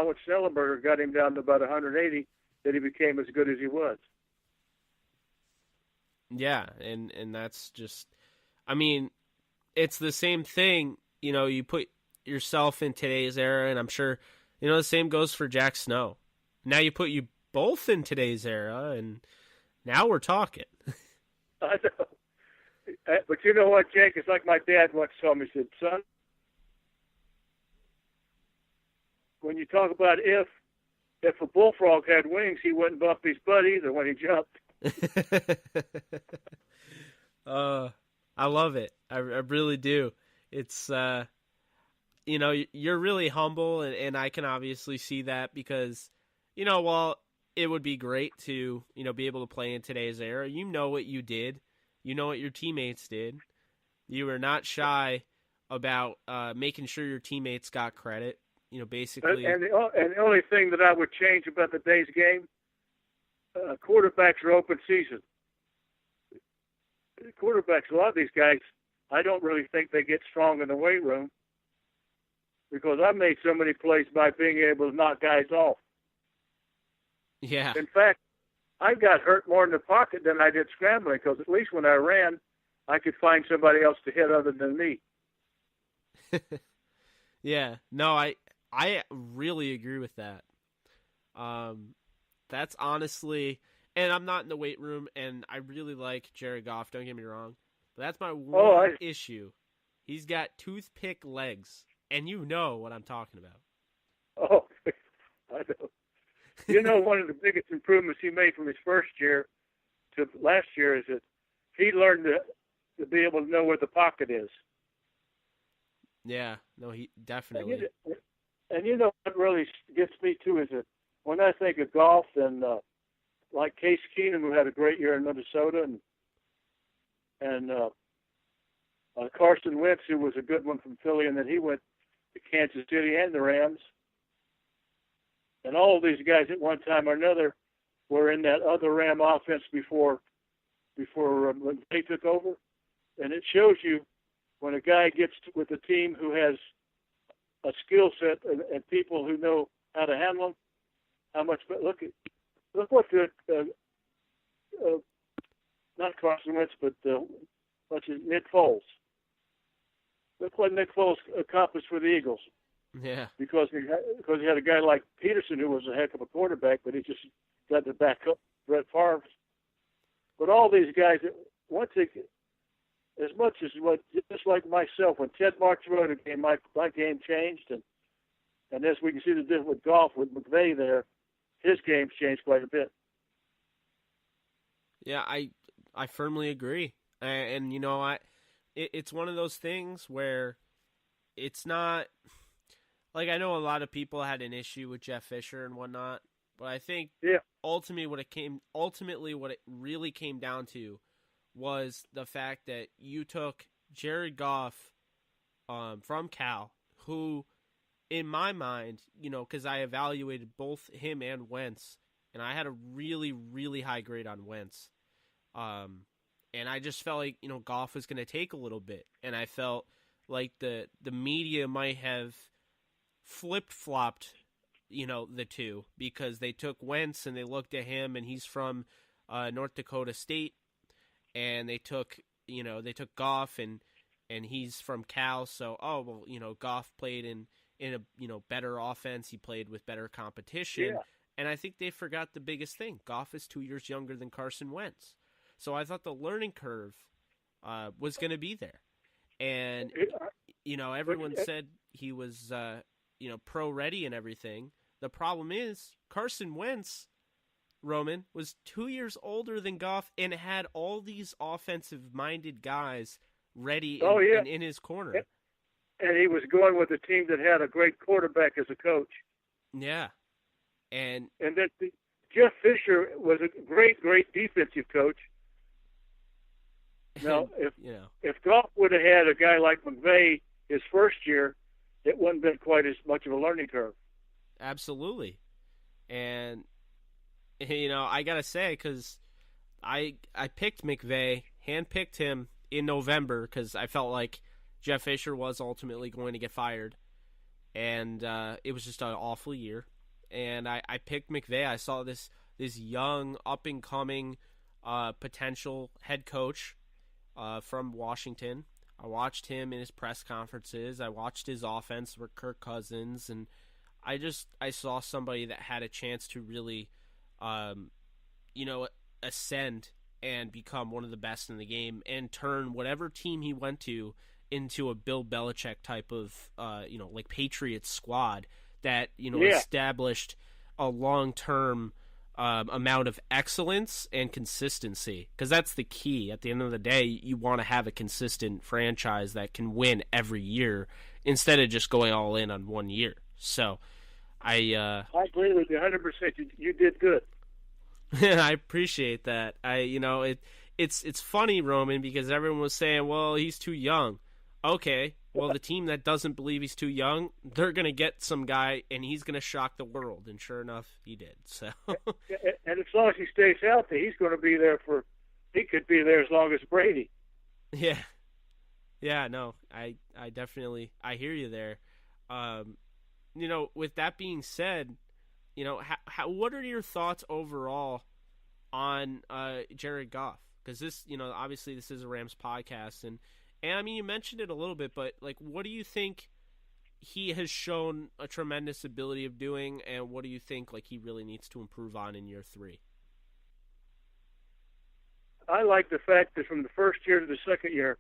how much Ellenbogen got him down to about 180 that he became as good as he was. Yeah, and that's just, I mean, it's the same thing. You know, you put yourself in today's era, and I'm sure, you know, the same goes for Jack Snow. Now you put you both in today's era, and now we're talking. I know. But you know what, Jake? It's like my dad once told me, he said, son, when you talk about if a bullfrog had wings, he wouldn't bump his butt either when he jumped. I love it. I really do. It's, you know, you're really humble, and I can obviously see that because, you know, while it would be great to, you know, be able to play in today's era, you know what you did. You know what your teammates did. You were not shy about making sure your teammates got credit. You know, basically. And the only thing that I would change about the day's game, quarterbacks are open season. Quarterbacks, a lot of these guys, I don't really think they get strong in the weight room because I made so many plays by being able to knock guys off. Yeah. In fact, I got hurt more in the pocket than I did scrambling because at least when I ran, I could find somebody else to hit other than me. Yeah. No, I really agree with that. That's honestly, and I'm not in the weight room, and I really like Jared Goff, don't get me wrong, but that's my one issue. He's got toothpick legs, and you know what I'm talking about. Oh, I know. You know, one of the biggest improvements he made from his first year to last year is that he learned to be able to know where the pocket is. Yeah, no, he definitely. And you know what really gets me too is that when I think of Goff and like Case Keenum, who had a great year in Minnesota, and Carson Wentz, who was a good one from Philly, and then he went to Kansas City and the Rams. And all of these guys at one time or another were in that other Ram offense before they took over. And it shows you when a guy gets with a team who has a skill set and people who know how to handle them, how much. Look what not Carson Wentz, but Nick Foles. Look what Nick Foles accomplished for the Eagles. Yeah. Because he had a guy like Peterson who was a heck of a quarterback, but he just got to back up Brett Favre. But all these guys, once they, as much as what, just like myself, when Ted Marks wrote a game, my game changed, and as we can see the difference with Goff with McVay there, his game's changed quite a bit. Yeah, I firmly agree, and you know, it's one of those things where it's not. Like, I know a lot of people had an issue with Jeff Fisher and whatnot, but I think ultimately what it really came down to was the fact that you took Jared Goff from Cal, who, in my mind, you know, because I evaluated both him and Wentz, and I had a really, really high grade on Wentz. And I just felt like, you know, Goff was going to take a little bit, and I felt like the media might have flip-flopped, you know, the two, because they took Wentz and they looked at him and he's from North Dakota State, and they took Goff and he's from Cal, so well, you know, Goff played in a, you know, better offense, he played with better competition, and I think they forgot the biggest thing. Goff is 2 years younger than Carson Wentz, so I thought the learning curve was going to be there, and you know, everyone said he was you know, pro ready and everything. The problem is Carson Wentz, Roman, was 2 years older than Goff and had all these offensive-minded guys ready in his corner. And he was going with a team that had a great quarterback as a coach. Yeah. And that Jeff Fisher was a great, great defensive coach. Now, if Goff would have had a guy like McVay his first year, it wouldn't have been quite as much of a learning curve. Absolutely. And, you know, I got to say, because I picked McVay, handpicked him in November because I felt like Jeff Fisher was ultimately going to get fired. And it was just an awful year. and I picked McVay. I saw this young, up-and-coming potential head coach from Washington. I watched him in his press conferences. I watched his offense with Kirk Cousins, and I saw somebody that had a chance to really, ascend and become one of the best in the game and turn whatever team he went to into a Bill Belichick type of, like Patriots squad that, established a long-term amount of excellence and consistency, because that's the key. At the end of the day, you want to have a consistent franchise that can win every year instead of just going all in on 1 year. So I agree with you 100%. You did good. I appreciate that. It's funny, Roman, because everyone was saying, well, he's too young. Okay, well, the team that doesn't believe he's too young, they're going to get some guy, and he's going to shock the world. And sure enough, he did. So, and as long as he stays healthy, he's going to be there he could be there as long as Brady. Yeah. Yeah, no, I definitely, I hear you there. With that being said, what are your thoughts overall on Jared Goff? Because this, obviously this is a Rams podcast, and I mean, you mentioned it a little bit, but like, what do you think he has shown a tremendous ability of doing, and what do you think like he really needs to improve on in year 3? I like the fact that from the first year to the second year,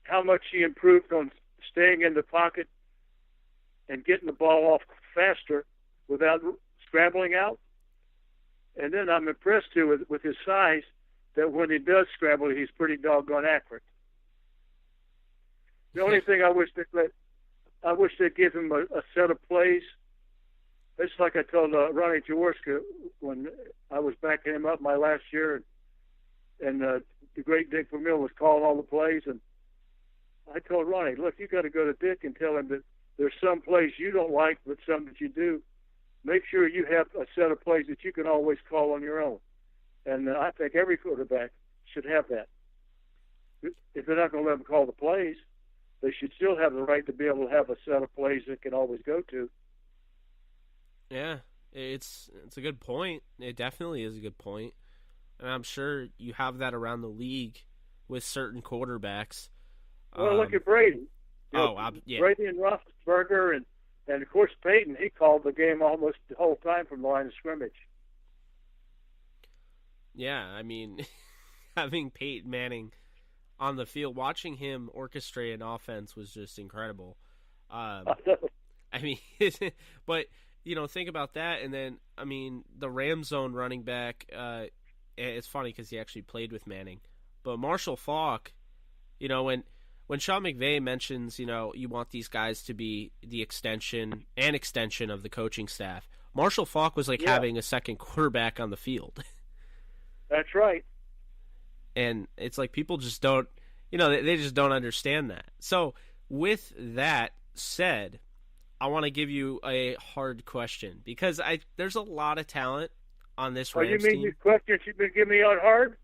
how much he improved on staying in the pocket and getting the ball off faster without scrambling out. And then I'm impressed too with his size, that when he does scramble, he's pretty doggone accurate. The only thing I wish they'd give him a set of plays. It's like I told Ronnie Jaworski when I was backing him up my last year, and the great Dick Vermeil was calling all the plays, and I told Ronnie, look, you got to go to Dick and tell him that there's some plays you don't like, but some that you do. Make sure you have a set of plays that you can always call on your own. And I think every quarterback should have that. If they're not going to let them call the plays, they should still have the right to be able to have a set of plays that can always go to. Yeah, it's a good point. It definitely is a good point. And I'm sure you have that around the league with certain quarterbacks. Well, look at Brady. Yeah. Brady and Roethlisberger, and of course Peyton, he called the game almost the whole time from the line of scrimmage. Yeah, I mean, having Peyton Manning on the field, watching him orchestrate an offense was just incredible. I mean, but, think about that. And then, I mean, the Ram zone running back, it's funny because he actually played with Manning. But Marshall Faulk, when Sean McVay mentions, you want these guys to be the extension of the coaching staff, Marshall Faulk was like having a second quarterback on the field. That's right. And it's like people just don't, they just don't understand that. So with that said, I want to give you a hard question because there's a lot of talent on this Rams team. You mean these questions you've been giving me on hard?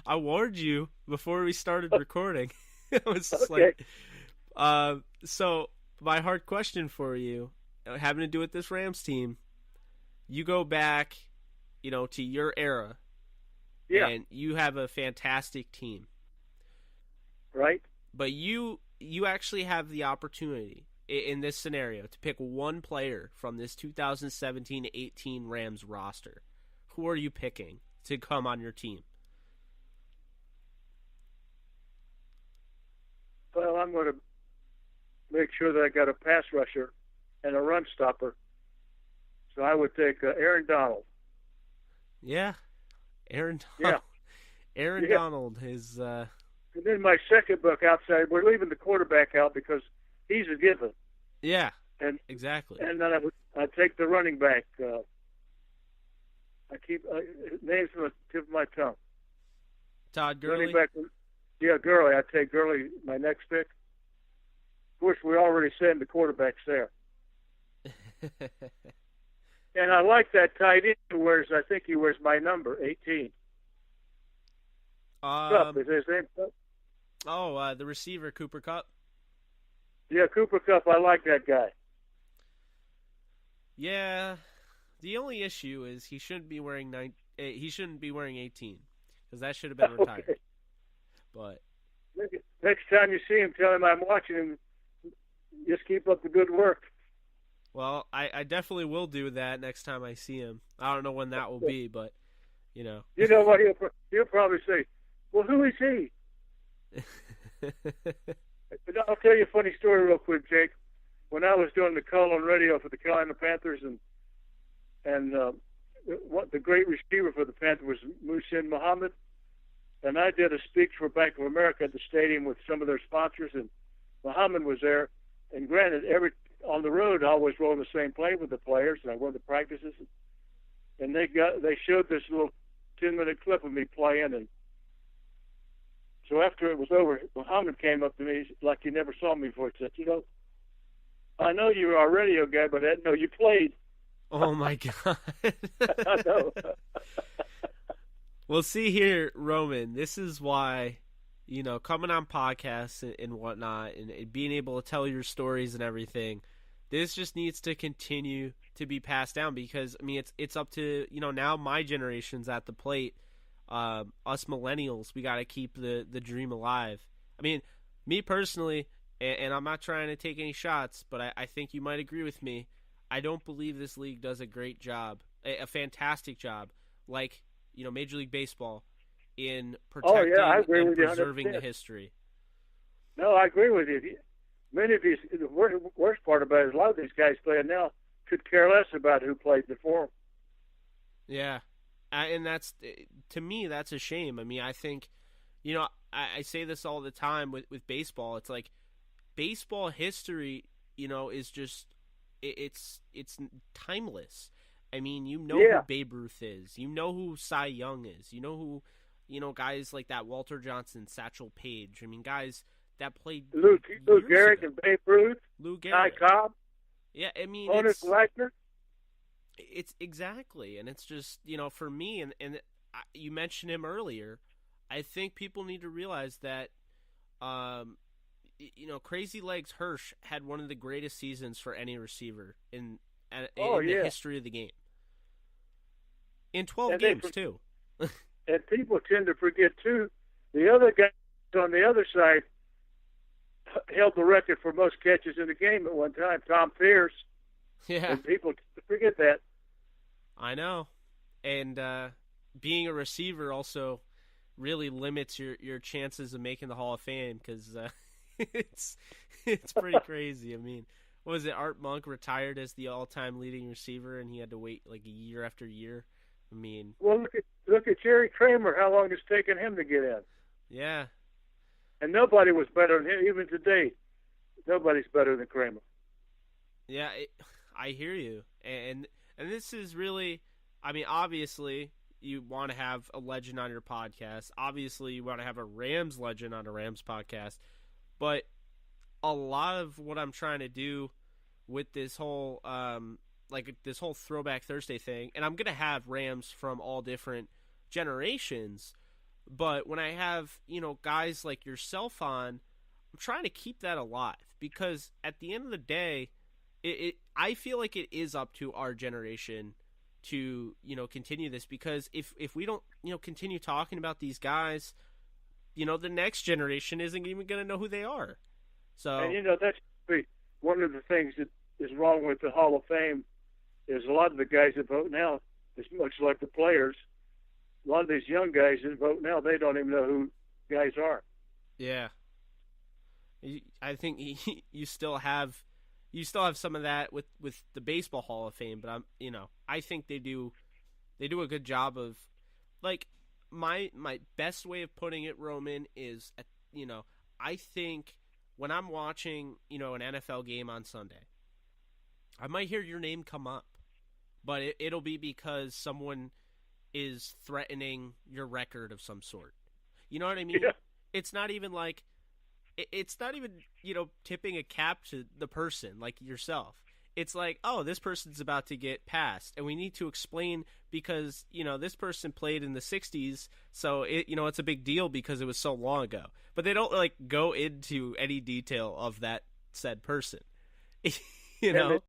I warned you before we started recording. It was just okay. So my hard question for you, having to do with this Rams team, you go back, to your era, and you have a fantastic team, right? But you actually have the opportunity in this scenario to pick one player from this 2017-18 Rams roster. Who are you picking to come on your team? Well, I'm going to make sure that I got a pass rusher and a run stopper. So I would take Aaron Donald. Yeah, Aaron Donald. Yeah. Aaron Donald is. And then my second book outside, we're leaving the quarterback out because he's a given. Yeah, exactly. And then I'd take the running back. I keep names on the tip of my tongue. Todd Gurley. Running back, Gurley. I'd take Gurley, my next pick. Of course, we're already saying the quarterback's there. And I like that tight end who wears, I think he wears my number, 18. Kupp, is his name Kupp? Oh, the receiver, Cooper Kupp. Yeah, Cooper Kupp, I like that guy. Yeah, the only issue is he shouldn't be wearing 18 because that should have been retired. Okay. But Next time you see him, tell him I'm watching him. Just keep up the good work. well, I definitely will do that next time I see him. I don't know when that will be, but you know. You know what? He'll probably say, "Well, who is he?" But I'll tell you a funny story real quick, Jake. When I was doing the call on radio for the Carolina Panthers, and what the great receiver for the Panthers was Muhsin Muhammad, and I did a speech for Bank of America at the stadium with some of their sponsors, and Muhammad was there. And granted, on the road, I always rode the same plane with the players, and I went to practices, and they showed this little 10-minute clip of me playing, and so after it was over, Muhammad came up to me like he never saw me before. He said, "You know, I know you are a radio guy, but I didn't know you played." Oh my God! I know. Well, see here, Roman. This is why, coming on podcasts and whatnot, and being able to tell your stories and everything, this just needs to continue to be passed down because I mean, it's up to now my generation's at the plate. Us millennials, we got to keep the dream alive. I mean, me personally, and I'm not trying to take any shots, but I think you might agree with me. I don't believe this league does a great job, a fantastic job, like Major League Baseball, in protecting and preserving the history. No, I agree with you. Many of these, the worst part about it is a lot of these guys playing now could care less about who played before them. Yeah. And that's, to me, that's a shame. I mean, I think, I say this all the time with baseball. It's like baseball history, is just, it's timeless. I mean, who Babe Ruth is. You know who Cy Young is. You know who, guys like that Walter Johnson, Satchel Paige. I mean, guys that played Lou Gehrig and Babe Ruth, Lou Gehrig, Ty Cobb. Yeah, I mean, Honus Wagner. It's exactly, and it's just for me, and you mentioned him earlier. I think people need to realize that, Crazy Legs Hirsch had one of the greatest seasons for any receiver in the history of the game. In 12 games too. And people tend to forget too, the other guy on the other side held the record for most catches in the game at one time, Tom Pierce. Yeah. And people forget that. I know. And being a receiver also really limits your chances of making the Hall of Fame because it's pretty crazy. I mean, what was it? Art Monk retired as the all-time leading receiver, and he had to wait like a year after year. I mean, well, look at Jerry Kramer. How long it's taken him to get in? Yeah. And nobody was better than him. Even today, nobody's better than Kramer. Yeah, I hear you. And this is really, I mean, obviously you want to have a legend on your podcast. Obviously you want to have a Rams legend on a Rams podcast. But a lot of what I'm trying to do with this whole, this whole Throwback Thursday thing, and I'm going to have Rams from all different generations, but when I have, guys like yourself on, I'm trying to keep that alive because at the end of the day, I feel like it is up to our generation to, continue this because if we don't, continue talking about these guys, the next generation isn't even going to know who they are. So, and that's one of the things that is wrong with the Hall of Fame is a lot of the guys that vote now, as much like the players, a lot of these young guys that vote now, they don't even know who guys are. Yeah. I think you still have some of that with the Baseball Hall of Fame, but I think they do a good job of, like, my best way of putting it, Roman, is I think when I'm watching an NFL game on Sunday, I might hear your name come up, but it'll be because someone is threatening your record of some sort. You know what I mean? Yeah. It's not even like, tipping a cap to the person like yourself. It's like, oh, this person's about to get passed, and we need to explain because, this person played in the 60s, so it's a big deal because it was so long ago. But they don't, go into any detail of that said person. You know?